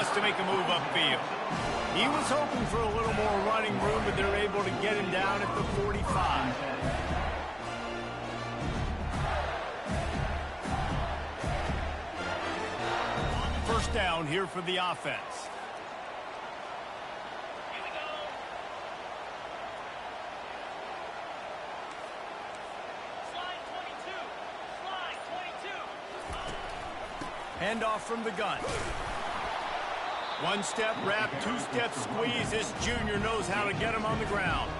wants to make a move upfield. He was hoping for a little more running room, but they're able to get him down at the 45. First down here for the offense. Here we go. Slide 22. Slide 22. Handoff from the gun. One step wrap, two step squeeze. This junior knows how to get him on the ground.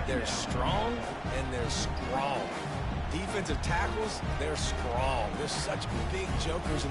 They're strong and they're strong. Defensive tackles, they're strong. They're such big jokers.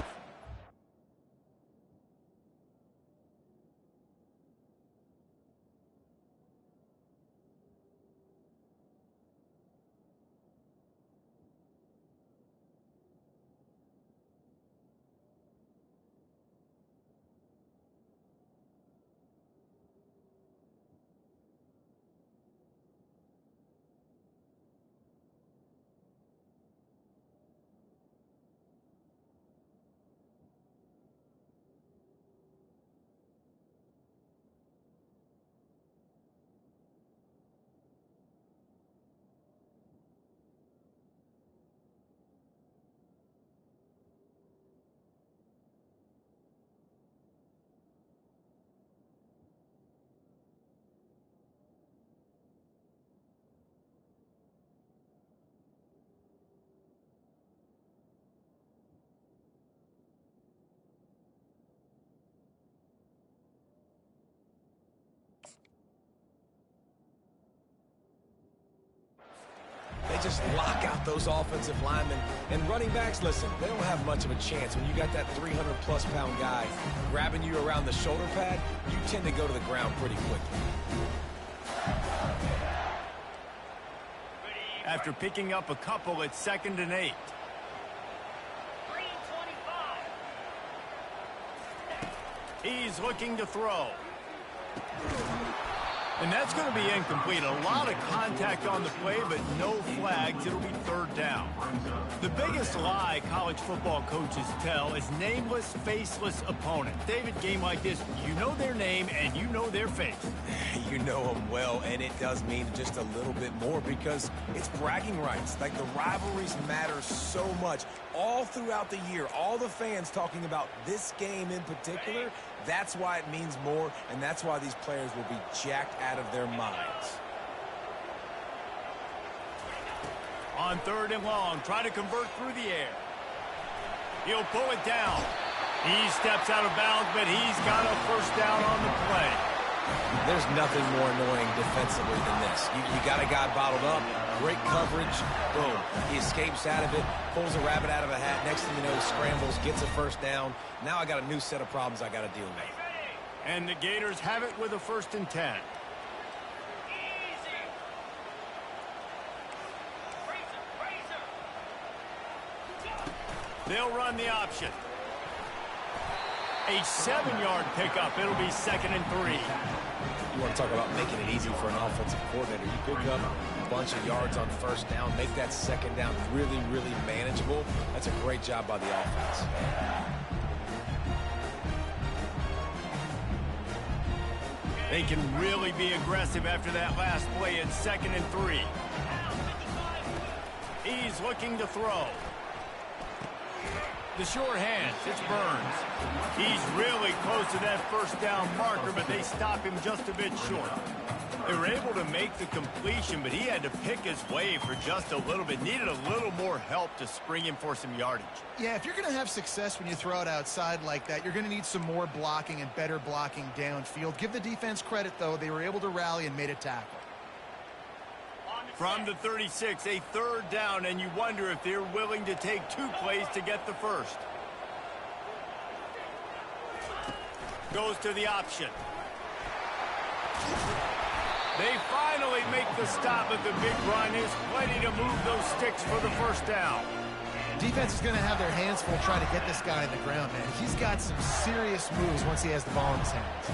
They just lock out those offensive linemen. And running backs, listen, they don't have much of a chance. When you got that 300-plus pound guy grabbing you around the shoulder pad, you tend to go to the ground pretty quickly. After picking up a couple, it's 2nd and 8. Green 25. He's looking to throw. And that's going to be incomplete. A lot of contact on the play, but no flags. It'll be 3rd down. The biggest lie college football coaches tell is nameless, faceless opponent. David, game like this, you know their name and you know their face. You know them well, and it does mean just a little bit more because it's bragging rights. Like, the rivalries matter so much all throughout the year. All the fans talking about this game in particular, that's why it means more, and that's why these players will be jacked out of their minds. On 3rd and long, try to convert through the air. He'll pull it down. He steps out of bounds, but he's got a first down on the play. There's nothing more annoying defensively than this. You got a guy bottled up, great coverage, boom. He escapes out of it, pulls a rabbit out of a hat. Next thing you know, he scrambles, gets a first down. Now I got a new set of problems I got to deal with. And the Gators have it with a 1st and 10. They'll run the option. A 7-yard pickup. It'll be 2nd and 3. You want to talk about making it easy for an offensive coordinator. You pick up a bunch of yards on 1st down, make that 2nd down really, really manageable. That's a great job by the offense. They can really be aggressive after that last play. It's 2nd and 3. He's looking to throw. The short hands, it's Burns. He's really close to that first down marker, but they stop him just a bit short. They were able to make the completion, but he had to pick his way for just a little bit. Needed a little more help to spring him for some yardage. Yeah, if you're going to have success when you throw it outside like that, you're going to need some more blocking and better blocking downfield. Give the defense credit, though. They were able to rally and made a tackle. From the 36, a 3rd down, and you wonder if they're willing to take 2 plays to get the first. Goes to the option. They finally make the stop, but the big run is plenty to move those sticks for the first down. Defense is going to have their hands full trying to get this guy in the ground, man. He's got some serious moves once he has the ball in his hands.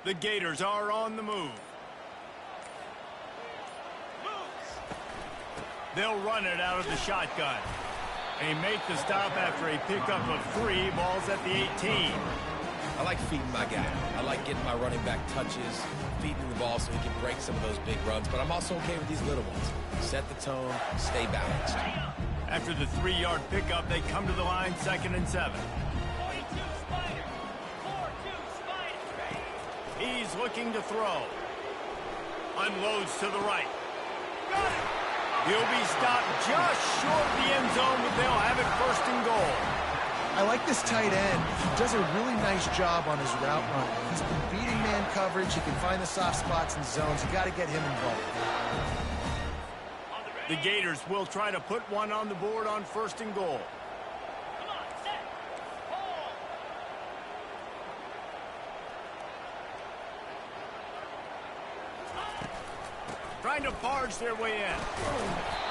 The Gators are on the move. They'll run it out of the shotgun. They make the stop after a pickup of 3. Ball's at the 18. I like feeding my guy. I like getting my running back touches, feeding the ball so he can break some of those big runs, but I'm also okay with these little ones. Set the tone, stay balanced. After the 3-yard pickup, they come to the line, 2nd and 7. 42 Spider. 4-2 Spider. He's looking to throw. Unloads to the right. Got it. He'll be stopped just short of the end zone, but they'll have it 1st and goal. I like this tight end. He does a really nice job on his route running. He's been beating man coverage. He can find the soft spots and zones. You got to get him involved. The Gators will try to put one on the board on 1st and goal. Come on, set. Hold. Trying to barge their way in.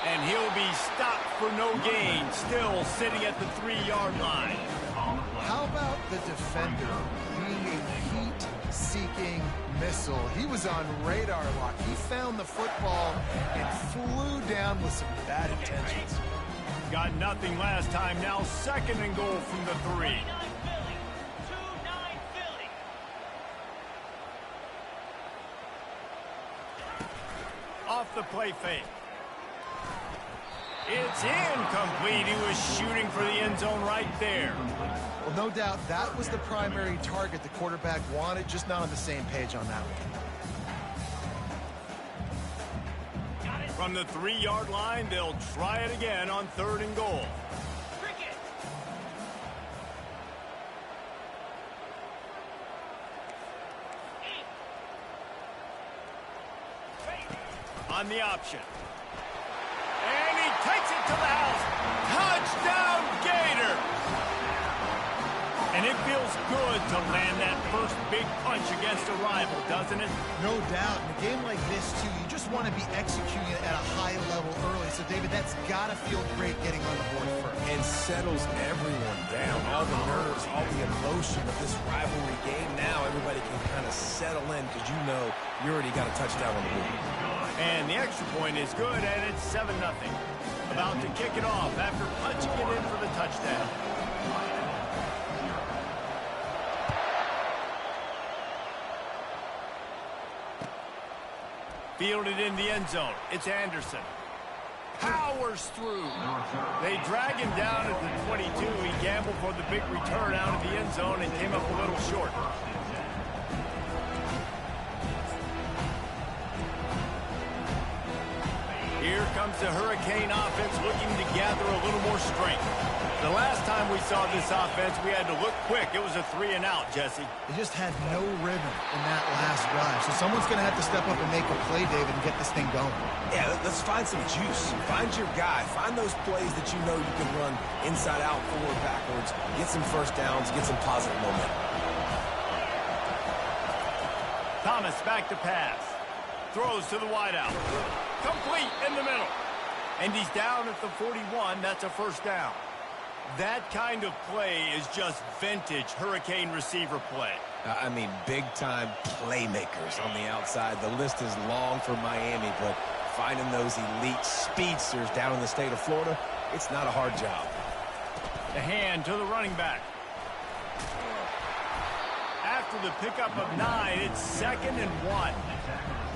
And he'll be stopped for no gain, still sitting at the 3-yard line. How about the defender being a heat-seeking missile? He was on radar lock. He found the football and flew down with some bad intentions. Got nothing last time, now 2nd and goal from the 3. 29 Philly. 2-9 Philly. Off the play fake. It's incomplete. He was shooting for the end zone right there. Well, no doubt that was the primary target the quarterback wanted, just not on the same page on that one. From the 3-yard line, they'll try it again on 3rd and goal. Cricket. On the option. And he takes it to the house. Touchdown, Gator! And it feels good to land that first big punch against a rival, doesn't it? No doubt. In a game like this, too, you just want to be executing it at a high level early. So, David, that's got to feel great getting on the board first. And settles everyone down. All the nerves, all the emotion of this rivalry game. Now everybody can kind of settle in because you know you already got a touchdown on the board. And the extra point is good, and it's 7-0. About to kick it off after punching it in for the touchdown. Fielded in the end zone. It's Anderson. Powers through. They drag him down at the 22. He gambled for the big return out of the end zone and came up a little short. Here comes the Hurricane offense looking to gather a little more strength. The last time we saw this offense, we had to look quick. It was a 3-and-out, Jesse. They just had no rhythm in that last drive. So someone's going to have to step up and make a play, David, and get this thing going. Yeah, let's find some juice. Find your guy. Find those plays that you know you can run inside out, forward, backwards. Get some first downs. Get some positive momentum. Thomas back to pass. Throws to the wideout. Complete in the middle. And he's down at the 41. That's a 1st down. That kind of play is just vintage Hurricane receiver play. I mean, big-time playmakers on the outside. The list is long for Miami, but finding those elite speedsters down in the state of Florida, it's not a hard job. The hand to the running back. After the pickup of 9, it's 2nd and 1.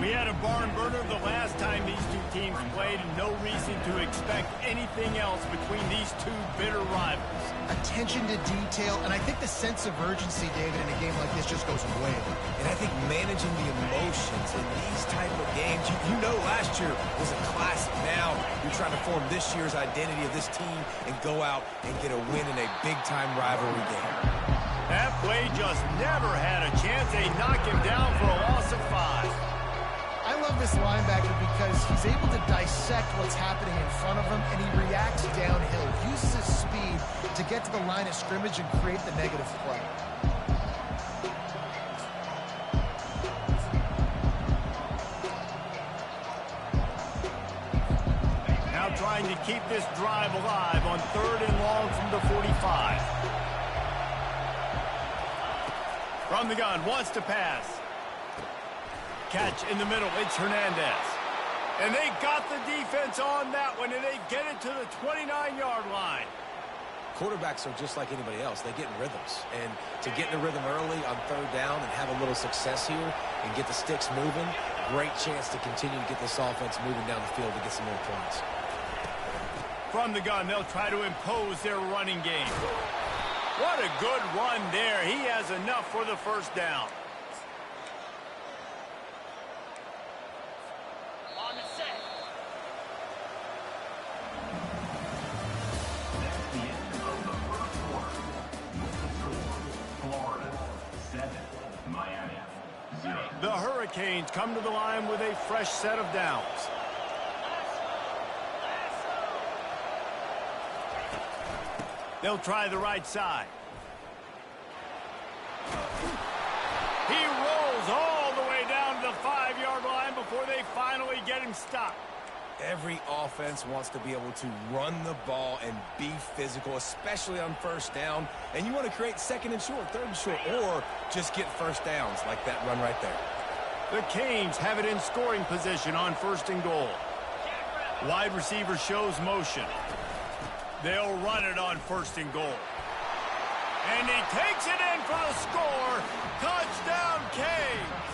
We had a barn burner the last time these two teams played, and no reason to expect anything else between these two bitter rivals. Attention to detail, and I think the sense of urgency, David, in a game like this just goes way up. And I think managing the emotions in these type of games, you know last year was a classic. Now you're trying to form this year's identity of this team and go out and get a win in a big-time rivalry game. That play just never had a chance. They knock him down for a loss of 5. I love this linebacker because he's able to dissect what's happening in front of him, and he reacts downhill, uses his speed to get to the line of scrimmage and create the negative play. Now trying to keep this drive alive on 3rd and long from the 45. From the gun, wants to pass. catch in the middle. It's Hernandez. And they got the defense on that one, and they get it to the 29-yard line. Quarterbacks are just like anybody else. They get in rhythms. And to get in a rhythm early on third down and have a little success here and get the sticks moving, great chance to continue to get this offense moving down the field to get some more points. From the gun, they'll try to impose their running game. What a good run there. He has enough for the first down. On the set. That's the end of the first quarter. With the score, Florida 7, Miami 0. The Hurricanes come to the line with a fresh set of downs. They'll try the right side. He rolls all the way down to the 5-yard line before they finally get him stopped. Every offense wants to be able to run the ball and be physical, especially on first down. And you want to create second and short, third and short, or just get first downs like that run right there. The Canes have it in scoring position on first and goal. Wide receiver shows motion. They'll run it on first and goal. And he takes it in for the score. Touchdown, Canes.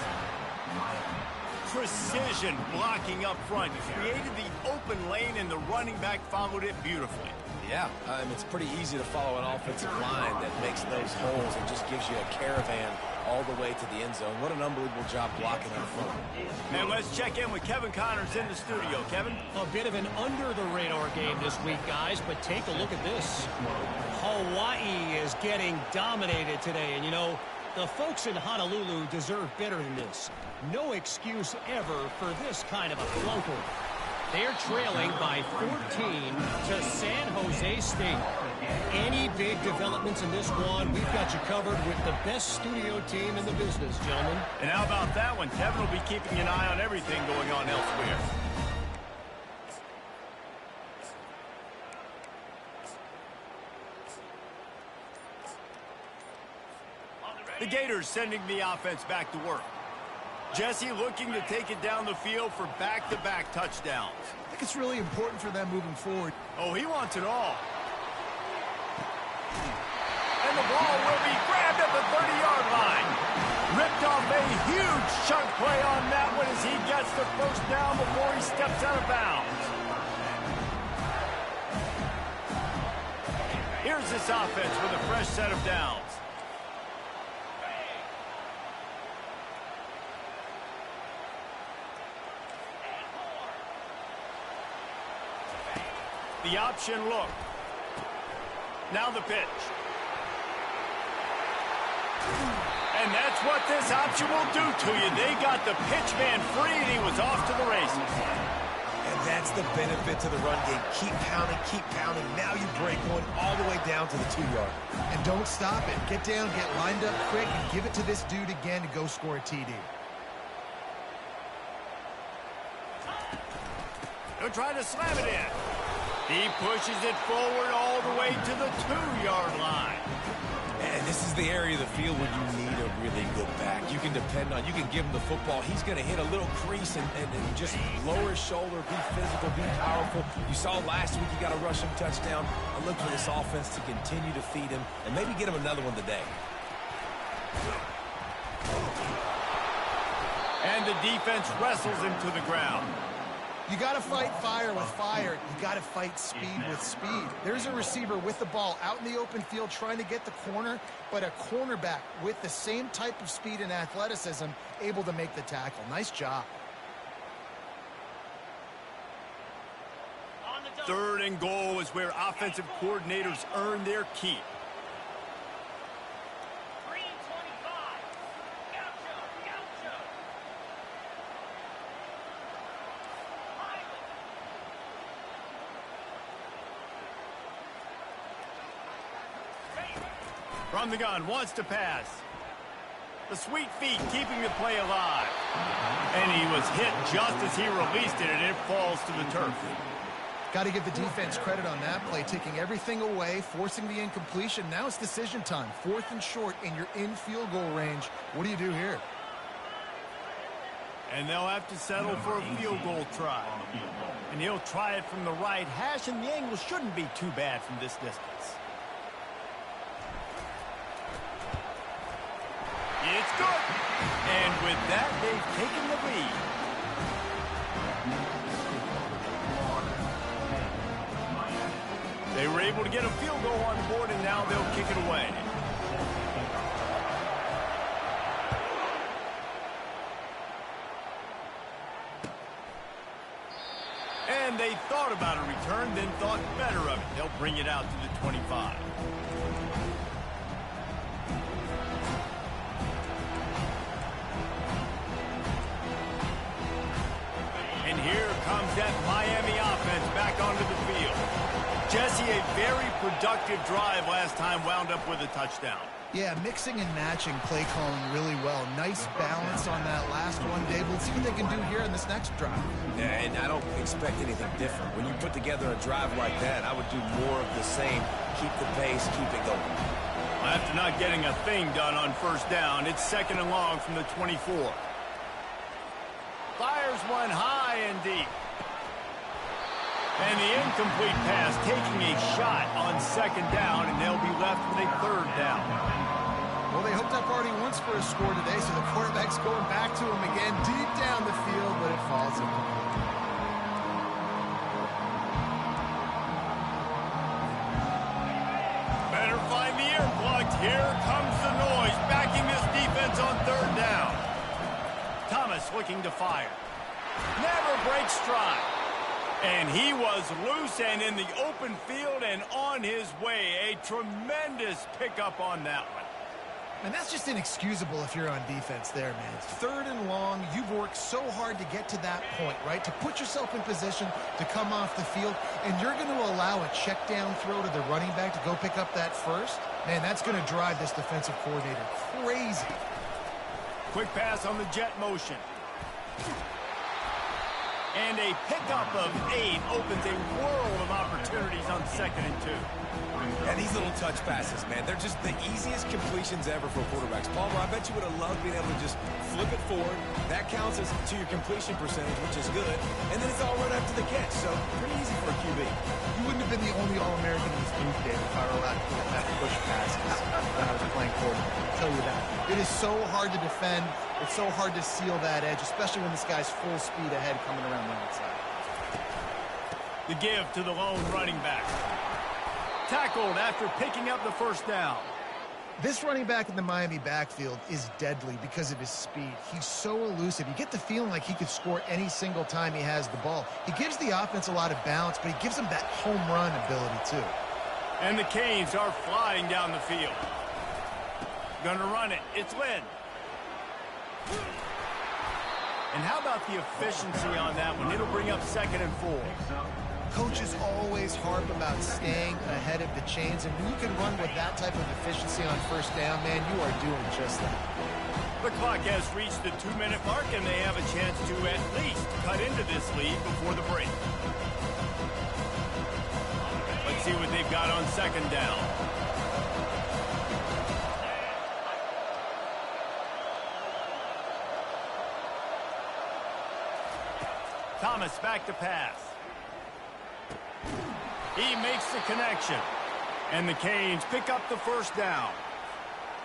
Precision blocking up front. Created the open lane, and the running back followed it beautifully. Yeah, it's pretty easy to follow an offensive line that makes those holes and just gives you a caravan all the way to the end zone. What an unbelievable job blocking up front. And let's check in with Kevin Connors in the studio. Kevin? A bit of an under-the-radar game this week, guys, but take a look at this. Hawaii is getting dominated today, and you know, the folks in Honolulu deserve better than this. No excuse ever for this kind of a flunker. They're trailing by 14 to San Jose State. Any big developments in this one, we've got you covered with the best studio team in the business, gentlemen. And how about that one? Kevin will be keeping an eye on everything going on elsewhere. The Gators sending the offense back to work. Jesse looking to take it down the field for back-to-back touchdowns. I think it's really important for them moving forward. Oh, he wants it all. And the ball will be grabbed at the 30-yard line. Ripped off a huge chunk play on that one as he gets the first down before he steps out of bounds. Here's this offense with a fresh set of downs. The option look. Now the pitch. And that's what this option will do to you. They got the pitch man free, and he was off to the races. And that's the benefit to the run game. Keep pounding, keep pounding. Now you break one all the way down to the 2-yard. And don't stop it. Get down, get lined up quick, and give it to this dude again to go score a TD. They're trying to slam it in. He pushes it forward all the way to the 2-yard line. And this is the area of the field where you need a really good back. You can depend on, you can give him the football. He's going to hit a little crease and just lower his shoulder, be physical, be powerful. You saw last week you got a rushing touchdown. I look for this offense to continue to feed him and maybe get him another one today. And the defense wrestles him to the ground. You got to fight fire with fire. You got to fight speed with speed. There's a receiver with the ball out in the open field trying to get the corner, but a cornerback with the same type of speed and athleticism able to make the tackle. Nice job. Third and goal is where offensive coordinators earn their keep. From the gun, wants to pass. The sweet feet keeping the play alive. And he was hit just as he released it, and it falls to the turf. Got to give the defense credit on that play, taking everything away, forcing the incompletion. Now it's decision time. 4th and short, and you're in field goal range. What do you do here? And they'll have to settle for a field goal try. And he'll try it from the right hash, and the angle shouldn't be too bad from this distance. It's good. And with that, they've taken the lead. They were able to get a field goal on the board, and now they'll kick it away. And they thought about a return, then thought better of it. They'll bring it out to the 25. And here comes that Miami offense back onto the field. Jesse, a very productive drive last time, wound up with a touchdown. Yeah, mixing and matching play calling really well. Nice balance on that last one, Dave. Let's see what they can do here in this next drive. Yeah, and I don't expect anything different. When you put together a drive like that, I would do more of the same. Keep the pace, keep it going. After not getting a thing done on first down, it's 2nd and long from the 24. Fires one high and deep. And the incomplete pass taking a shot on 2nd down, and they'll be left with a 3rd down. Well, they hooked up already once for a score today, so the quarterback's going back to him again deep down the field, but it falls incomplete. Better find the earplugs. Here comes the noise, backing this defense on 3rd down. Thomas looking to fire. Never breaks stride. And he was loose and in the open field and on his way. A tremendous pickup on that one. And that's just inexcusable if you're on defense there, man. It's 3rd and long. You've worked so hard to get to that point, right? To put yourself in position to come off the field, and you're going to allow a check down throw to the running back to go pick up that first? Man, that's going to drive this defensive coordinator crazy. Quick pass on the jet motion. And a pickup of 8 opens a world of opportunities on 2nd and 2. And these little touch passes, man, they're just the easiest completions ever for quarterbacks. Palmer, I bet you would have loved being able to just flip it forward. That counts as to your completion percentage, which is good. And then it's all right after the catch, so pretty easy for a QB. You wouldn't have been the only All-American in this booth, Dave, if I were allowed to put that push passes when I was playing quarterback. I'll tell you that. It is so hard to defend. It's so hard to seal that edge, especially when this guy's full speed ahead coming around the outside. The give to the lone running back. Tackled after picking up the 1st down. This running back in the Miami backfield is deadly because of his speed. He's so elusive. You get the feeling like he could score any single time he has the ball. He gives the offense a lot of balance, but he gives them that home run ability too. And the Canes are flying down the field. Gonna run it. It's Lynn. And how about the efficiency on that one? It'll bring up 2nd and 4. Coaches always harp about staying ahead of the chains, and when you can run with that type of efficiency on 1st down, man, you are doing just that. The clock has reached the 2-minute mark, and they have a chance to at least cut into this lead before the break. Let's see what they've got on 2nd down. Thomas back to pass. He makes the connection. And the Canes pick up the 1st down.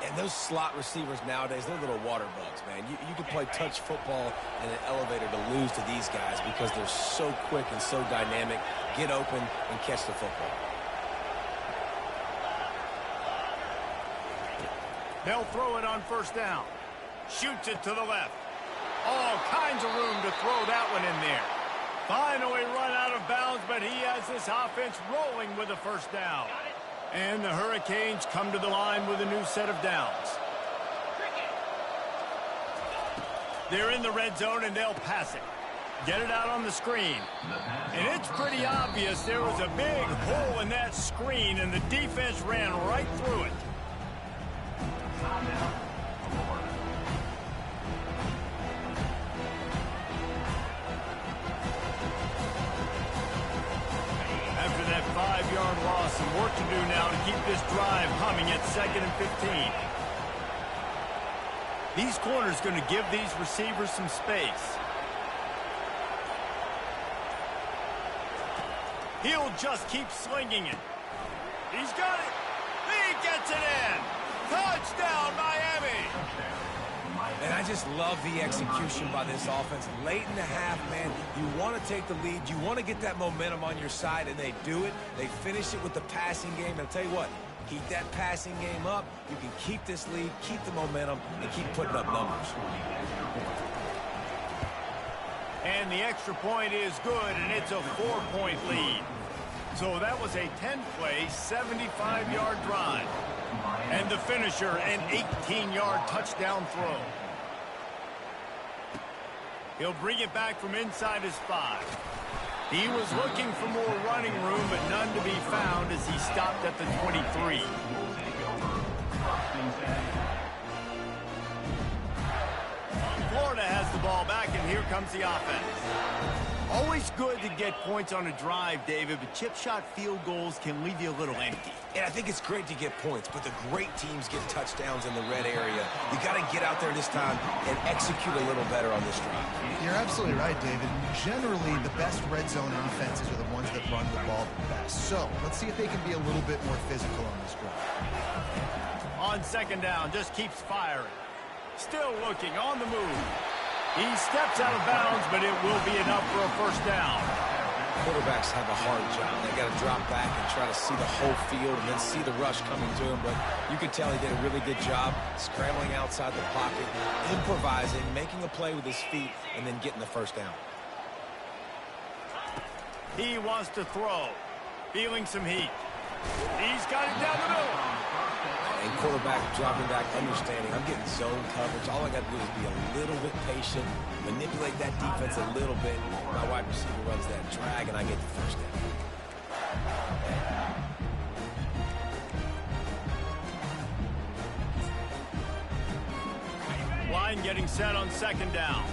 And those slot receivers nowadays, they're little water bugs, man. You can play touch football in an elevator to lose to these guys because they're so quick and so dynamic. Get open and catch the football. They'll throw it on 1st down. Shoots it to the left. All kinds of room to throw that one in there. Finally run out of bounds, but he has this offense rolling with a 1st down. And the Hurricanes come to the line with a new set of downs. They're in the red zone, and they'll pass it. Get it out on the screen. And it's pretty obvious there was a big hole in that screen, and the defense ran right through it. After that 5-yard loss, some work to do now to keep this drive humming at 2nd and 15. These corners going to give these receivers some space. He'll just keep slinging it. He's got it. He gets it in. Touchdown, Miami. And I just love the execution by this offense. Late in the half, man, you want to take the lead. You want to get that momentum on your side, and they do it. They finish it with the passing game. And I'll tell you what, keep that passing game up. You can keep this lead, keep the momentum, and keep putting up numbers. And the extra point is good, and it's a 4-point lead. So that was a 10-play, 75-yard drive. And the finisher, an 18-yard touchdown throw. He'll bring it back from inside his 5. He was looking for more running room, but none to be found as he stopped at the 23. Florida has the ball back, and here comes the offense. Always good to get points on a drive, David, but chip shot field goals can leave you a little empty. And I think it's great to get points, but the great teams get touchdowns in the red area. You got to get out there this time and execute a little better on this drive. You're absolutely right, David. Generally, the best red zone offenses are the ones that run the ball the best. So let's see if they can be a little bit more physical on this drive. On second down, just keeps firing. Still looking, on the move. He steps out of bounds, but it will be enough for a first down. Quarterbacks have a hard job. They got to drop back and try to see the whole field and then see the rush coming to him. But you can tell he did a really good job scrambling outside the pocket, improvising, making a play with his feet, and then getting the first down. He wants to throw. Feeling some heat. He's got it down the middle. And quarterback dropping back, understanding I'm getting zone coverage. All I got to do is be a little bit patient, manipulate that defense a little bit. My wide receiver runs that drag, and I get the first down. Line getting set on second down.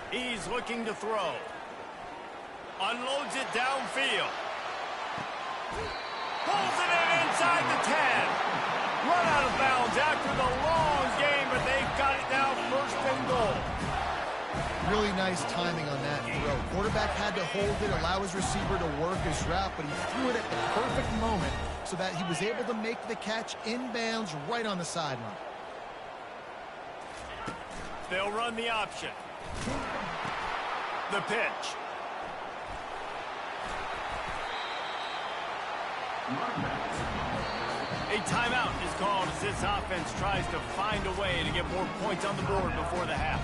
He's looking to throw. Unloads it downfield. Pulls it in inside the 10. Run out of bounds after the long game, but they've got it now first and goal. Really nice timing on that throw. Quarterback had to hold it, allow his receiver to work his route, but he threw it at the perfect moment so that he was able to make the catch inbounds right on the sideline. They'll run the option. The pitch. A timeout is called as this offense tries to find a way to get more points on the board before the half.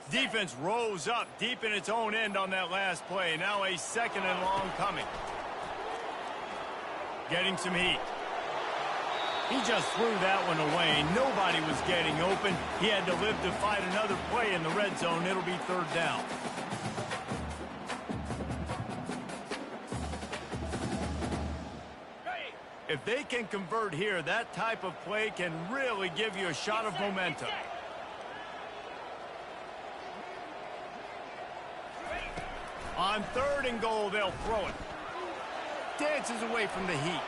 Defense rose up deep in its own end on that last play. Now a second and long coming. Getting some heat. He just threw that one away. Nobody was getting open. He had to live to fight another play in the red zone. It'll be third down. If they can convert here, that type of play can really give you a shot of momentum. On third and goal, they'll throw it. Dances away from the heat.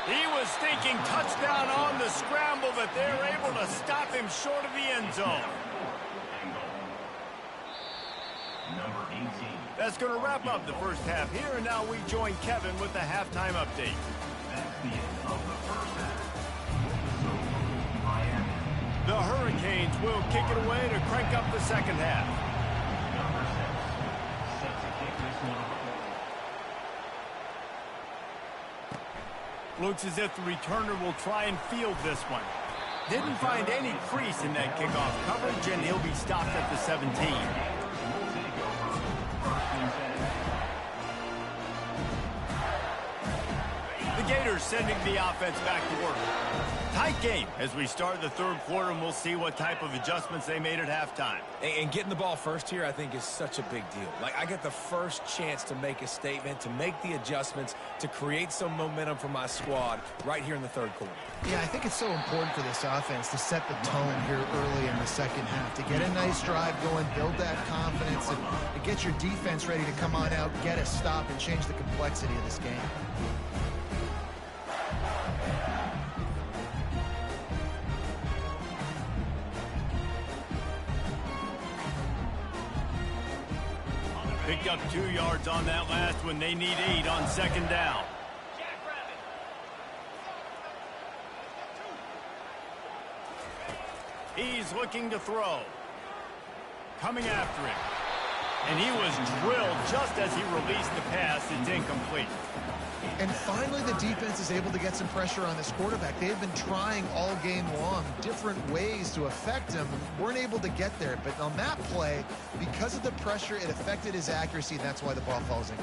He was thinking touchdown on the scramble, but they're able to stop him short of the end zone. Number 18. That's going to wrap up the first half here, and now we join Kevin with the halftime update. That's the end of the first half. So, Miami. The Hurricanes will kick it away to crank up the second half. Number 6. Set to kick this one off. Looks as if the returner will try and field this one. Didn't find any crease in that kickoff coverage, and he'll be stopped at the 17. The Gators sending the offense back to work. Tight game as we start the third quarter, and we'll see what type of adjustments they made at halftime. And getting the ball first here, I think, is such a big deal. Like, I get the first chance to make a statement, to make the adjustments, to create some momentum for my squad right here in the third quarter. Yeah, I think it's so important for this offense to set the tone here early in the second half, to get a nice drive going, build that confidence, and get your defense ready to come on out, get a stop, and change the complexity of this game. Picked up 2 yards on that last one. They need 8 on second down. Jackrabbit. He's looking to throw. Coming after him. And he was drilled just as he released the pass. It's incomplete. And finally, the defense is able to get some pressure on this quarterback. They've been trying all game long different ways to affect him. Weren't able to get there. But on that play, because of the pressure, it affected his accuracy. That's why the ball falls in.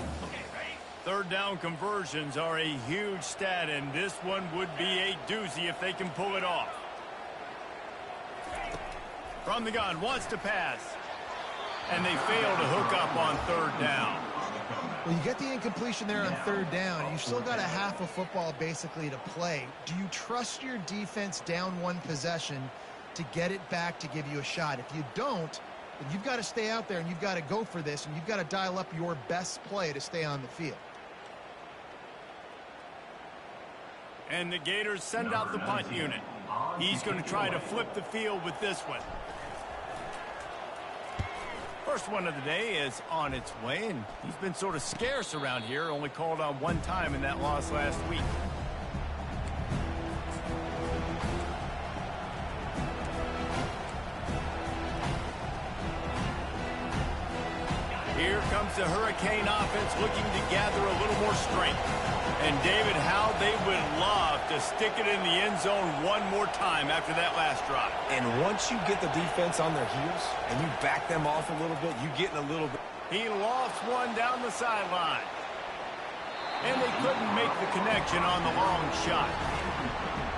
Third down conversions are a huge stat, and this one would be a doozy if they can pull it off. From the gun, wants to pass. And they fail to hook up on third down. Well, you get the incompletion there on third down. You've still got a half of football basically to play. Do you trust your defense down one possession to get it back to give you a shot? If you don't, then you've got to stay out there and you've got to go for this, and you've got to dial up your best play to stay on the field. And the Gators send out the punt unit. He's going to try to flip the field with this one. First one of the day is on its way, and he's been sort of scarce around here, only called on one time in that loss last week. Here comes the Hurricane offense looking to gather a little more strength. And David, how they would love to stick it in the end zone one more time after that last drive. And once you get the defense on their heels and you back them off a little bit, you get in a little bit. He lofts one down the sideline. And they couldn't make the connection on the long shot.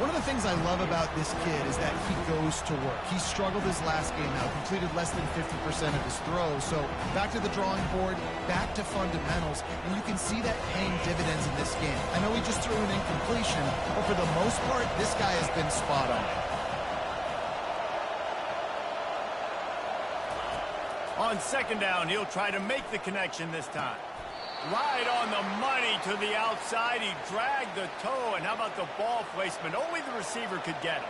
One of the things I love about this kid is that he goes to work. He struggled his last game out, completed less than 50% of his throws. So back to the drawing board, back to fundamentals, and you can see that paying dividends in this game. I know he just threw an incompletion, but for the most part, this guy has been spot on. On second down, he'll try to make the connection this time. Right on the money to the outside. He dragged the toe, and how about the ball placement? Only the receiver could get it.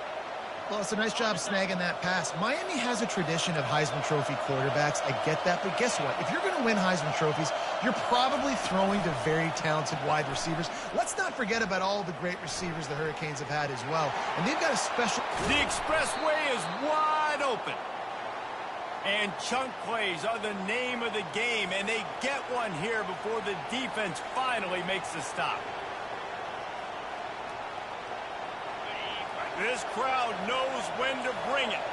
Well, it's a nice job snagging that pass. Miami has a tradition of Heisman Trophy quarterbacks. I get that, but guess what? If you're going to win Heisman Trophies, you're probably throwing to very talented wide receivers. Let's not forget about all the great receivers the Hurricanes have had as well. And they've got a special... The expressway is wide open. And chunk plays are the name of the game, and they get one here before the defense finally makes the stop. This crowd knows when to bring it.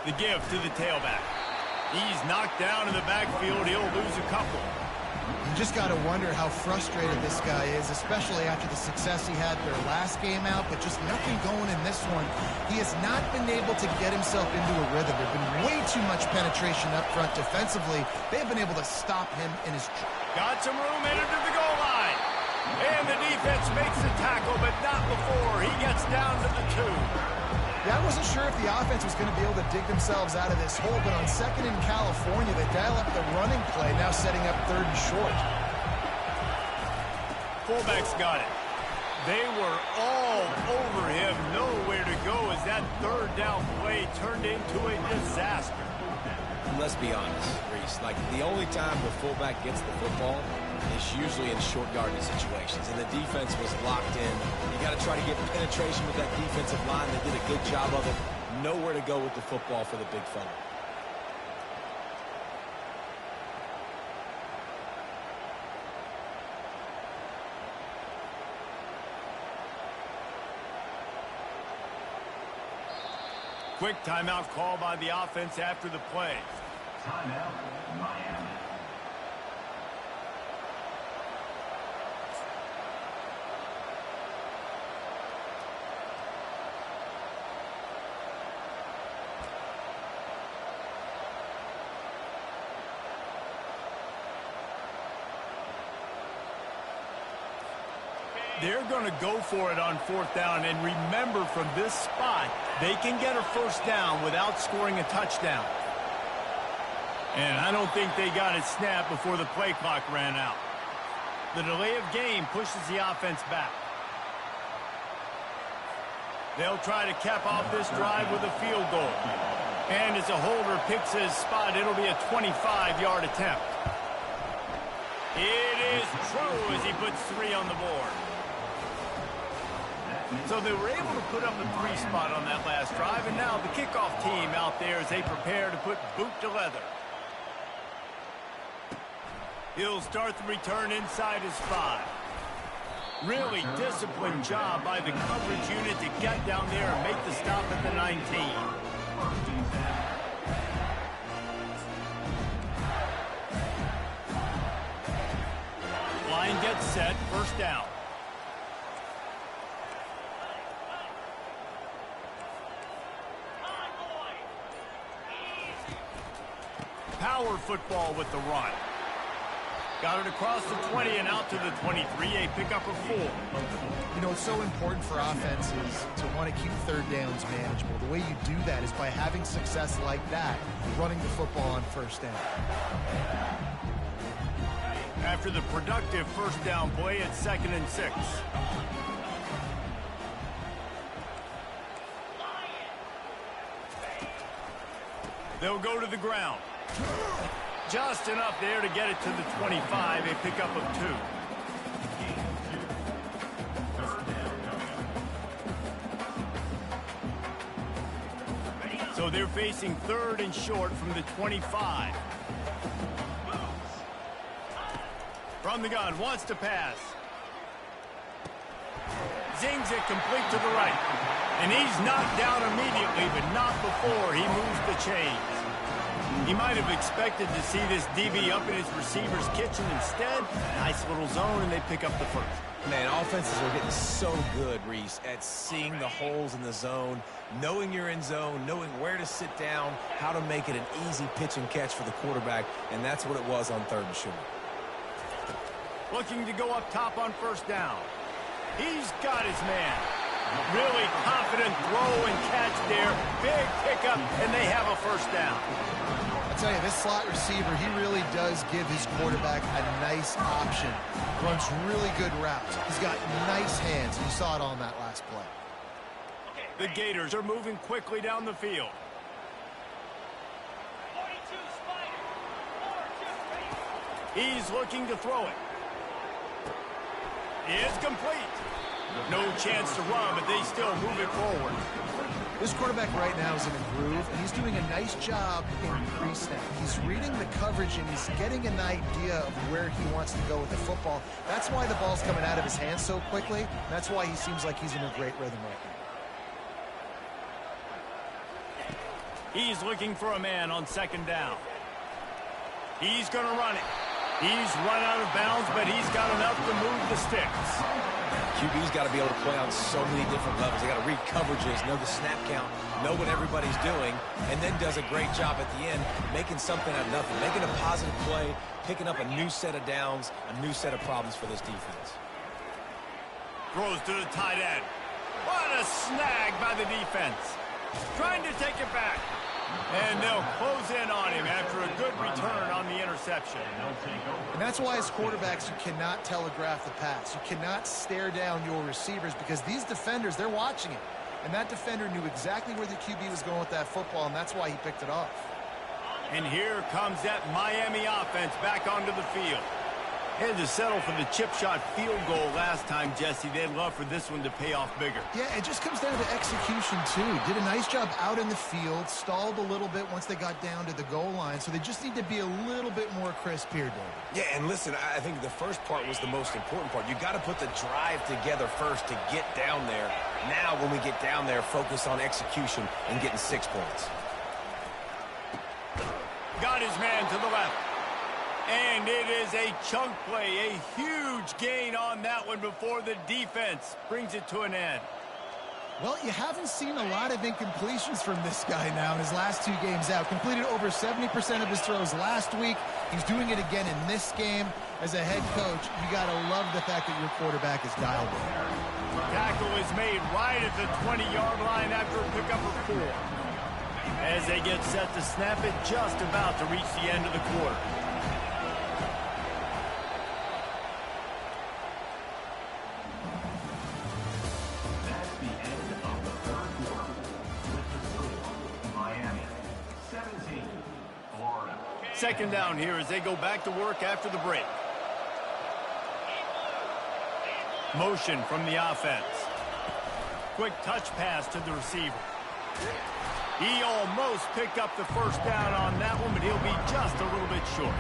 The give to the tailback. He's knocked down in the backfield. He'll lose a couple. You just got to wonder how frustrated this guy is, especially after the success he had their last game out, but just nothing going in this one. He has not been able to get himself into a rhythm. There's been way too much penetration up front defensively. They've been able to stop him in his... Got some room headed to the goal line. And the defense makes the tackle, but not before he gets down to the 2. Yeah, I wasn't sure if the offense was going to be able to dig themselves out of this hole, but on second in California, they dial up the running play, now setting up third and short. Fullback's got it. They were all over him, nowhere to go as that third down play turned into a disaster. Let's be honest, Reese. Like, the only time the fullback gets the football is usually in short yardage situations, and the defense was locked in. You got to try to get penetration with that defensive line. They did a good job of it. Nowhere to go with the football for the big fella. Quick timeout call by the offense after the play. Timeout, Miami. They're going to go for it on fourth down, and remember, from this spot, they can get a first down without scoring a touchdown. And I don't think they got it snapped before the play clock ran out. The delay of game pushes the offense back. They'll try to cap off this drive with a field goal. And as a holder picks his spot, it'll be a 25-yard attempt. It is true as he puts 3 on the board. So they were able to put up a 3 spot on that last drive, and now the kickoff team out there as they prepare to put boot to leather. He'll start the return inside his 5. Really disciplined job by the coverage unit to get down there and make the stop at the 19. Line gets set, first down. Power football with the run. Got it across the 20 and out to the 23, a pickup of 4. You know, it's so important for offenses to want to keep third downs manageable. The way you do that is by having success like that, running the football on first down. After the productive first down play, it's 2nd and 6. They'll go to the ground. Just enough there to get it to the 25, a pickup of 2. So they're facing 3rd and short from the 25. From the gun, wants to pass. Zings it complete to the right. And he's knocked down immediately, but not before he moves the chains. He might have expected to see this DB up in his receiver's kitchen. Instead, nice little zone, and they pick up the first. Man, offenses are getting so good, Reese, at seeing the holes in the zone, knowing you're in zone, knowing where to sit down, how to make it an easy pitch and catch for the quarterback, and that's what it was on 3rd and short. Looking to go up top on first down. He's got his man. Really confident throw and catch there. Big pickup, and they have a first down. I'll tell you, this slot receiver, he really does give his quarterback a nice option. Runs really good routes. He's got nice hands. You saw it on that last play. The Gators are moving quickly down the field. 42 Spider. 4-2, ready. He's looking to throw it. It's complete. No chance to run, but they still move it forward. This quarterback right now is in a groove, and he's doing a nice job in pre-snap. He's reading the coverage, and he's getting an idea of where he wants to go with the football. That's why the ball's coming out of his hands so quickly. That's why he seems like he's in a great rhythm right now. He's looking for a man on 2nd down. He's going to run it. He's run out of bounds, but he's got enough to move the sticks. QB's got to be able to play on so many different levels. They got to read coverages, know the snap count, know what everybody's doing, and then does a great job at the end making something out of nothing, making a positive play, picking up a new set of downs, a new set of problems for this defense. Throws to the tight end. What a snag by the defense. Trying to take it back. And they'll close in on him after a good return on the interception. And that's why as quarterbacks, you cannot telegraph the pass. You cannot stare down your receivers because these defenders, they're watching it. And that defender knew exactly where the QB was going with that football, and that's why he picked it off. And here comes that Miami offense back onto the field. Had to settle for the chip shot field goal last time, Jesse. They'd love for this one to pay off bigger. Yeah, it just comes down to execution, too. Did a nice job out in the field, stalled a little bit once they got down to the goal line, so they just need to be a little bit more crisp here, David. Yeah, and listen, I think the first part was the most important part. You got to put the drive together first to get down there. Now, when we get down there, focus on execution and getting 6 points. Got his man to the left. And it is a chunk play, a huge gain on that one before the defense brings it to an end. Well, you haven't seen a lot of incompletions from this guy now in his last 2 games out. Completed over 70% of his throws last week. He's doing it again in this game. As a head coach, you got to love the fact that your quarterback is dialed in. Tackle is made right at the 20-yard line after a pickup of 4. As they get set to snap it, just about to reach the end of the quarter. Second down here as they go back to work after the break. Motion from the offense. Quick touch pass to the receiver. He almost picked up the first down on that one, but he'll be just a little bit short.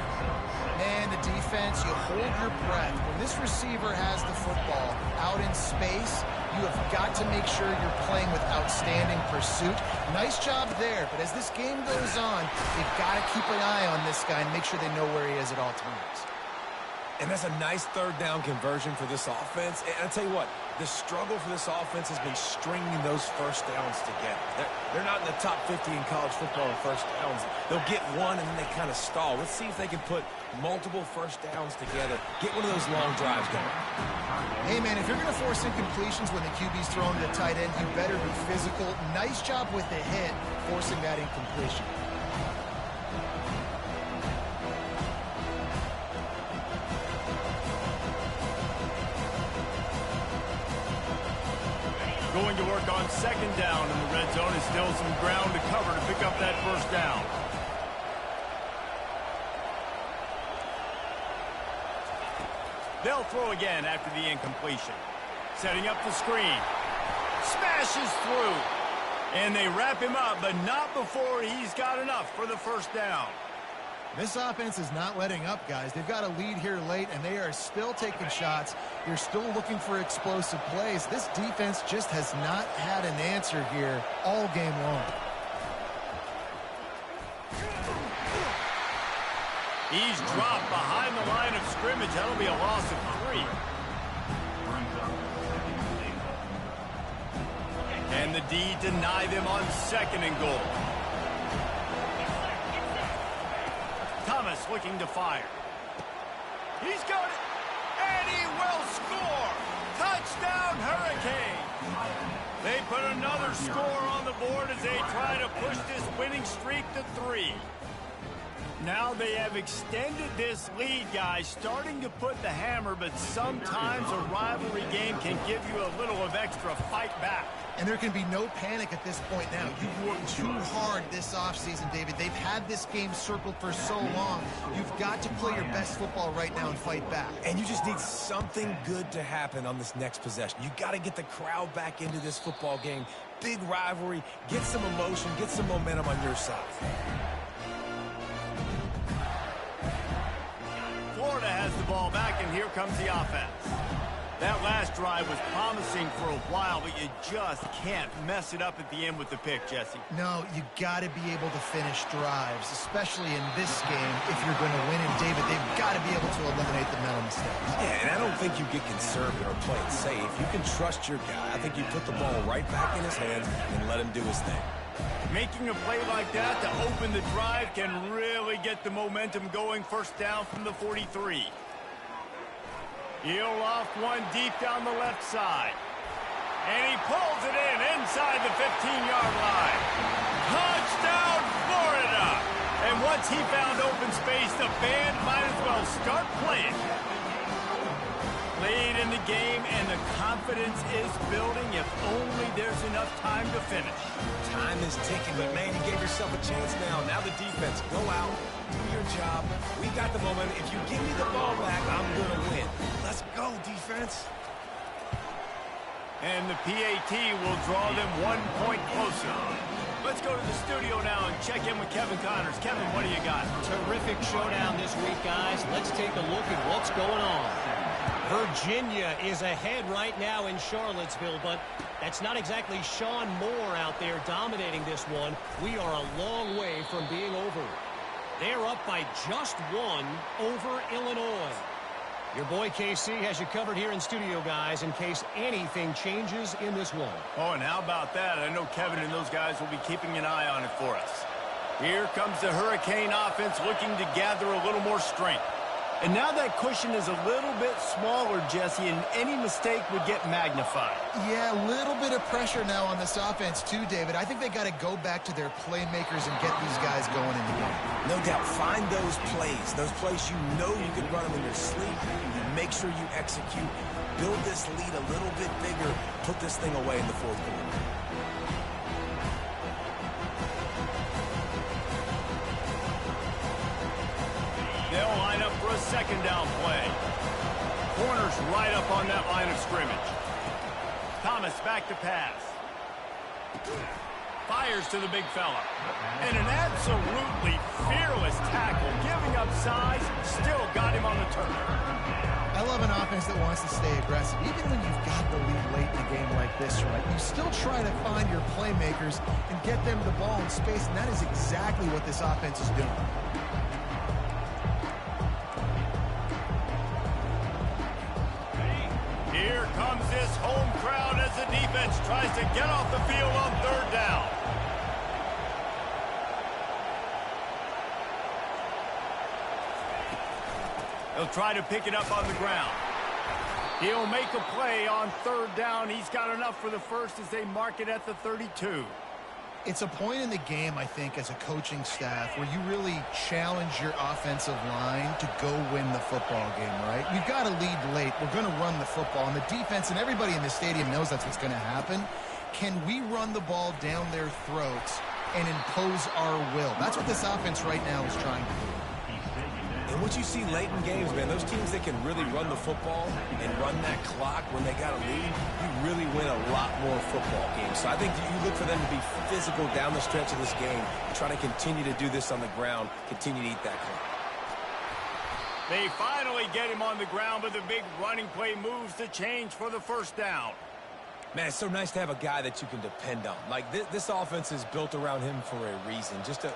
Man, the defense, you hold your breath. When this receiver has the football out in space, you have got to make sure you're playing with outstanding pursuit. Nice job there, but as this game goes on, you've got to keep an eye on this guy and make sure they know where he is at all times. And that's a nice third down conversion for this offense. And I'll tell you what, the struggle for this offense has been stringing those first downs together. They're not in the top 50 in college football in first downs. They'll get one and then they kind of stall. Let's see if they can put multiple first downs together, get one of those long drives going. Hey, man, if you're going to force incompletions when the QB's throwing to the tight end, you better be physical. Nice job with the hit, forcing that incompletion. Going to work on second down in the red zone. Is still some ground to cover to pick up that first down. They'll throw again after the incompletion. Setting up the screen. Smashes through. And they wrap him up, but not before he's got enough for the first down. This offense is not letting up, guys. They've got a lead here late, and they are still taking shots. They're still looking for explosive plays. This defense just has not had an answer here all game long. He's dropped behind the line of scrimmage. That'll be a loss of 3. And the D deny them on second and goal. Thomas looking to fire. He's got it, and he will score. Touchdown, Hurricane. They put another score on the board as they try to push this winning streak to 3. Now they have extended this lead, guys, starting to put the hammer, but sometimes a rivalry game can give you a little of extra fight back. And there can be no panic at this point now. You've worked too hard this offseason, David. They've had this game circled for so long. You've got to play your best football right now and fight back. And you just need something good to happen on this next possession. You got to get the crowd back into this football game. Big rivalry. Get some emotion. Get some momentum on your side. Florida has the ball back, and here comes the offense. That last drive was promising for a while, but you just can't mess it up at the end with the pick, Jesse. No, you got to be able to finish drives, especially in this game if you're going to win. And, David, they've got to be able to eliminate the mental mistakes. Yeah, and I don't think you get conservative or play it safe. You can trust your guy. I think you put the ball right back in his hands and let him do his thing. Making a play like that to open the drive can really get the momentum going. First down from the 43. He'll off one deep down the left side. And he pulls it in inside the 15-yard line. Touchdown, Florida! And once he found open space, the band might as well start playing. Late in the game, and the confidence is building if only there's enough time to finish. Time is ticking, but man, you gave yourself a chance now. Now the defense, go out, do your job. We got the momentum. If you give me the ball back, I'm going to win. Let's go, defense. And the PAT will draw them 1 point closer. Let's go to the studio now and check in with Kevin Connors. Kevin, what do you got? Terrific showdown this week, guys. Let's take a look at what's going on. Virginia is ahead right now in Charlottesville, but that's not exactly Sean Moore out there dominating this one. We are a long way from being over. They're up by just 1 over Illinois. Your boy KC has you covered here in studio, guys, in case anything changes in this one. Oh, and how about that? I know Kevin and those guys will be keeping an eye on it for us. Here comes the Hurricane offense looking to gather a little more strength. And now that cushion is a little bit smaller, Jesse, and any mistake would get magnified. Yeah, a little bit of pressure now on this offense too, David. I think they got to go back to their playmakers and get these guys going in the game. No doubt, find those plays you know you can run them in your sleep. You make sure you execute. Build this lead a little bit bigger. Put this thing away in the fourth quarter. They'll line up for a second down play. Corner's right up on that line of scrimmage. Thomas back to pass. Fires to the big fella. And an absolutely fearless tackle. Giving up size, still got him on the turn. I love an offense that wants to stay aggressive. Even when you've got the lead late in a game like this, right, you still try to find your playmakers and get them the ball in space, and that is exactly what this offense is doing. Here comes this home crowd as the defense tries to get off the field on third down. He'll try to pick it up on the ground. He'll make a play on third down. He's got enough for the first as they mark it at the 32. It's a point in the game, I think, as a coaching staff where you really challenge your offensive line to go win the football game, right? We've got to lead late. We're going to run the football. And the defense and everybody in the stadium knows that's what's going to happen. Can we run the ball down their throats and impose our will? That's what this offense right now is trying to do. And what you see late in games, man, those teams that can really run the football and run that clock when they got a lead, you really win a lot more football games. So I think you look for them to be physical down the stretch of this game, try to continue to do this on the ground, continue to eat that clock. They finally get him on the ground, but the big running play moves the change for the first down. Man, it's so nice to have a guy that you can depend on. Like, this offense is built around him for a reason. Just a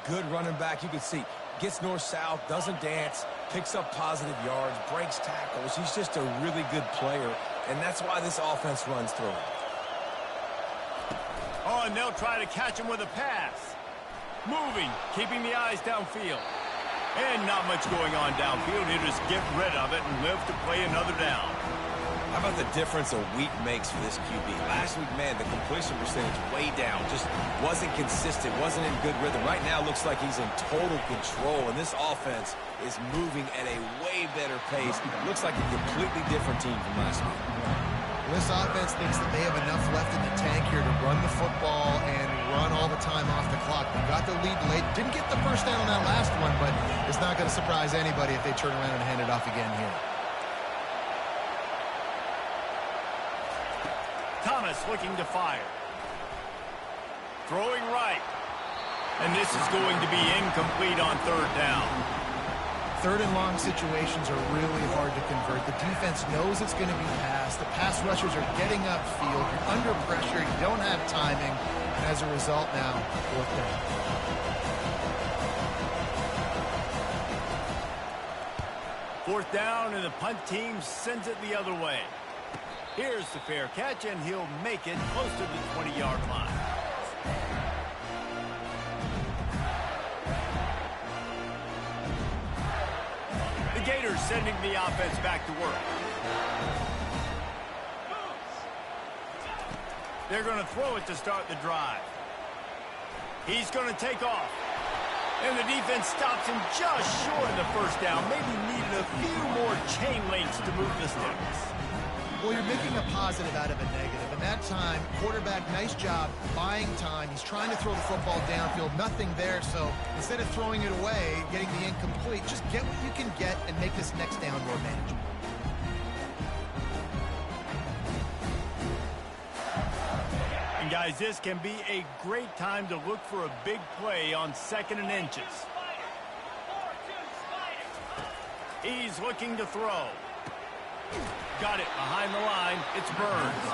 good running back. You can see, gets north-south, doesn't dance, picks up positive yards, breaks tackles. He's just a really good player, and that's why this offense runs through him. Oh, and they'll try to catch him with a pass. Moving, keeping the eyes downfield. And not much going on downfield. He'll just get rid of it and live to play another down. How about the difference a week makes for this QB? Last week, man, the completion percentage way down. Just wasn't consistent, wasn't in good rhythm. Right now, looks like he's in total control, and this offense is moving at a way better pace. Looks like a completely different team from last week. This offense thinks that they have enough left in the tank here to run the football and run all the time off the clock. They got the lead late. Didn't get the first down on that last one, but it's not going to surprise anybody if they turn around and hand it off again here. Thomas looking to fire. Throwing right. And this is going to be incomplete on third down. Third and long situations are really hard to convert. The defense knows it's going to be passed. The pass rushers are getting upfield. You're under pressure. You don't have timing. And as a result now, fourth down. Fourth down, and the punt team sends it the other way. Here's the fair catch, and he'll make it close to the 20-yard line. The Gators sending the offense back to work. They're going to throw it to start the drive. He's going to take off. And the defense stops him just short of the first down. Maybe needed a few more chain links to move the sticks. Well, you're making a positive out of a negative. And that time, quarterback, nice job buying time. He's trying to throw the football downfield. Nothing there. So instead of throwing it away, getting the incomplete, just get what you can get and make this next down more manageable. And guys, this can be a great time to look for a big play on 2nd and inches. He's looking to throw. Got it behind the line. It's Burns.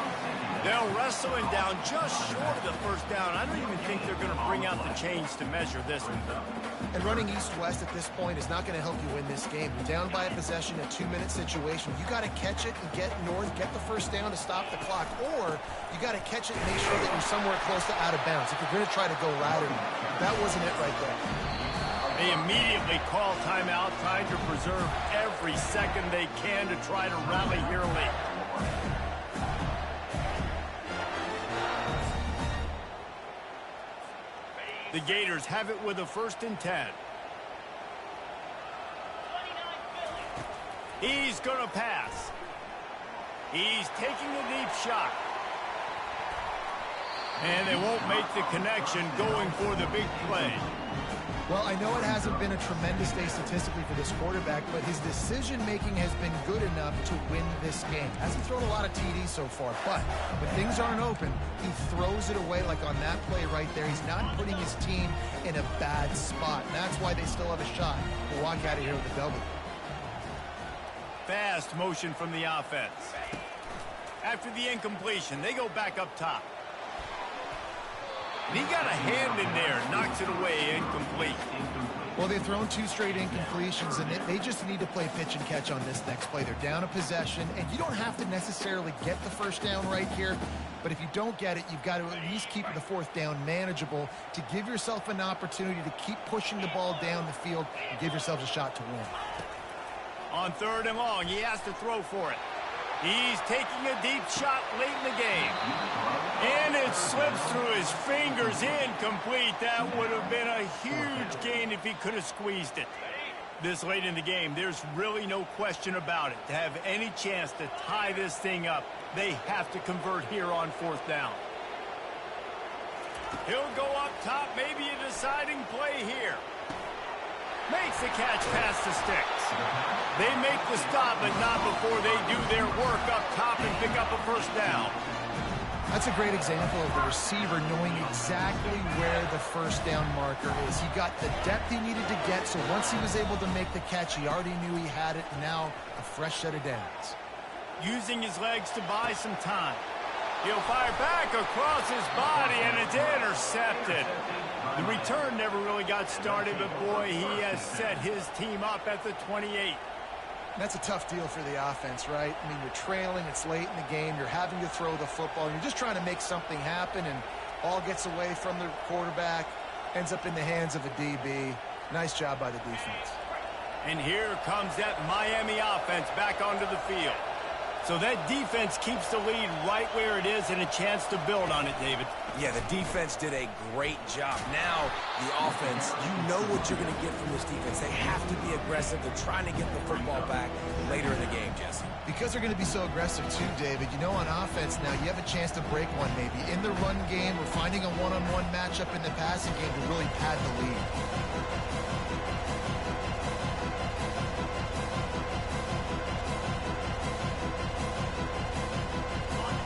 They'll wrestle him down just short of the first down. I don't even think they're going to bring out the chains to measure this one. And running east-west at this point is not going to help you win this game. You're down by a possession, a 2-minute situation. You got to catch it and get north, get the first down to stop the clock, or you got to catch it and make sure that you're somewhere close to out of bounds. If you're going to try to go laterally, that wasn't it right there. They immediately call timeout, trying to preserve every second they can to try to rally here late. The Gators have it with a 1st and 10. He's going to pass. He's taking a deep shot. And they won't make the connection going for the big play. Well, I know it hasn't been a tremendous day statistically for this quarterback, but his decision-making has been good enough to win this game. Hasn't thrown a lot of TDs so far, but when things aren't open, he throws it away like on that play right there. He's not putting his team in a bad spot, and that's why they still have a shot to walk out of here with a double. Fast motion from the offense. After the incompletion, they go back up top. And he got a hand in there, knocks it away, incomplete. Well, they've thrown 2 straight incompletions, and they just need to play pitch and catch on this next play. They're down a possession, and you don't have to necessarily get the first down right here, but if you don't get it, you've got to at least keep the 4th down manageable to give yourself an opportunity to keep pushing the ball down the field and give yourselves a shot to win. On 3rd and long, he has to throw for it. He's taking a deep shot late in the game. And it slips through his fingers, incomplete. That would have been a huge gain if he could have squeezed it. This late in the game, there's really no question about it. To have any chance to tie this thing up, they have to convert here on 4th down. He'll go up top, maybe a deciding play here. Makes the catch past the sticks. They make the stop, but not before they do their work up top and pick up a first down. That's a great example of the receiver knowing exactly where the first down marker is. He got the depth he needed to get, so once he was able to make the catch, he already knew he had it, and now a fresh set of downs. Using his legs to buy some time. He'll fire back across his body, and it's intercepted. The return never really got started, but boy, he has set his team up at the 28. That's a tough deal for the offense, right? I mean, you're trailing, it's late in the game, you're having to throw the football, and you're just trying to make something happen, and ball gets away from the quarterback, ends up in the hands of a DB. Nice job by the defense. And here comes that Miami offense back onto the field. So that defense keeps the lead right where it is and a chance to build on it, David. Yeah, the defense did a great job. Now, the offense, you know what you're going to get from this defense. They have to be aggressive. They're trying to get the football back later in the game, Jesse. Because they're going to be so aggressive too, David. You know, on offense now, you have a chance to break one maybe. In the run game, or finding a one-on-one matchup in the passing game to really pad the lead.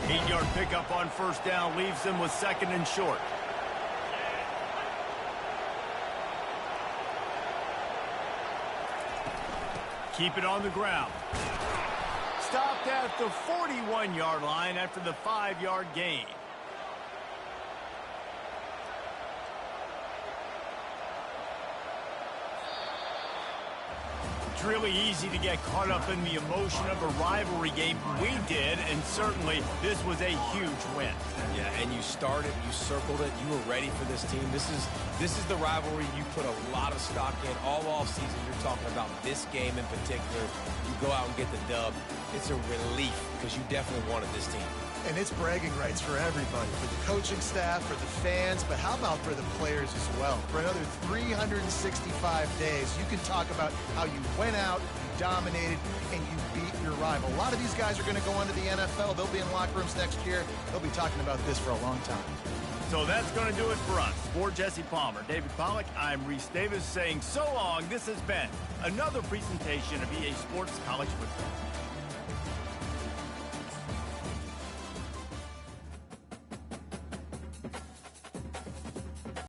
8-yard pickup on first down leaves them with 2nd and short. Keep it on the ground. Stopped at the 41-yard line after the 5-yard gain. It's really easy to get caught up in the emotion of a rivalry game. We did, and certainly this was a huge win. Yeah, and you started, you circled it, you were ready for this team. This is the rivalry you put a lot of stock in all offseason. You're talking about this game in particular. You go out and get the dub. It's a relief because you definitely wanted this team. And it's bragging rights for everybody, for the coaching staff, for the fans, but how about for the players as well? For another 365 days, you can talk about how you went out, you dominated, and you beat your rival. A lot of these guys are going to go on to the NFL. They'll be in locker rooms next year. They'll be talking about this for a long time. So that's going to do it for us. For Jesse Palmer, David Pollack, I'm Reese Davis saying so long. This has been another presentation of EA Sports College Football.